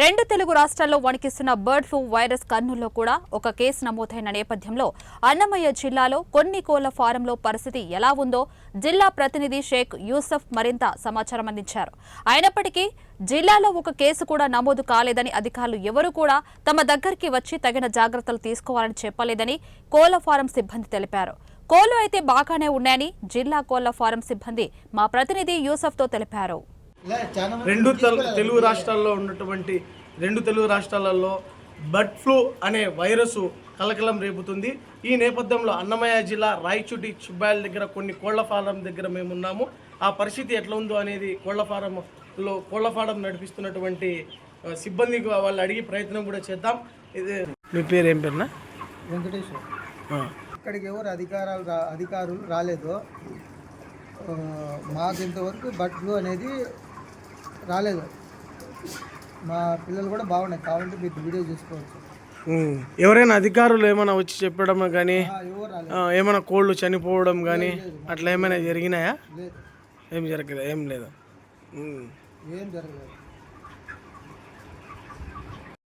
రెండు తెలుగు రాష్ట్రాల్లో వణికిస్తున్న bird flu virus కర్నూలులో కూడా ఒక కేసు నమోదైన నేపథ్యంలో అన్నమయ్య జిల్లాలో కొన్ని కోళ్ల ఫారంలో పరిస్థితి ఎలా ఉందో జిల్లా ప్రతినిధి షేక్ యూసఫ్ మరింత సమాచారం అందించారు. అయినప్పటికీ జిల్లాలో ఒక కేసు కూడా నమోదు కాలేదని అధికారులు ఎవరూ కూడా తమ దగ్గరికి వచ్చి తగిన జాగ్రత్తలు తీసుకోవాలని చెప్పలేదని కోళ్ల ఫారం సిబ్బంది తెలిపారు. కోళ్లు అయితే బాగానే ఉన్నాయని జిల్లా కోళ్ల ఫారం సిబ్బంది మా ప్రతినిధి యూసఫ్తో తెలిపారు. రెండు తెలుగు రాష్ట్రాలలో బర్డ్ ఫ్లూ అనే వైరస్ కలకలం రేపుతుంది. ఈ నేపథ్యంలో అన్నమయ్య జిల్లా రాయచూటి చుబ్బాయిల దగ్గర కొన్ని కోళ్ల ఫారం దగ్గర మేము ఉన్నాము. ఆ పరిస్థితి ఎట్లా ఉందో అనేది కోళ్ల ఫారం నడిపిస్తున్నటువంటి సిబ్బందికి వాళ్ళు అడిగి ప్రయత్నం కూడా చేద్దాం. ఇది మీ పేరు ఏం పేరునా? వెంకటేశ్వర్. ఇక్కడికి ఎవరు అధికారులు రాలేదు. మాకు ఇంతవరకు బర్డ్ ఫ్లూ అనేది రాలేదు. మా పిల్లలు కూడా బాగున్నాయి, కావాలంటే మీరు వీడియో చూసుకోవచ్చు. ఎవరైనా అధికారులు ఏమైనా వచ్చి చెప్పడం కానీ ఏమైనా కోళ్ళు చనిపోవడం కానీ అట్లా ఏమైనా జరిగినాయా? ఏం జరగలేదు, ఏం లేదా? ఏం జరగలేదు.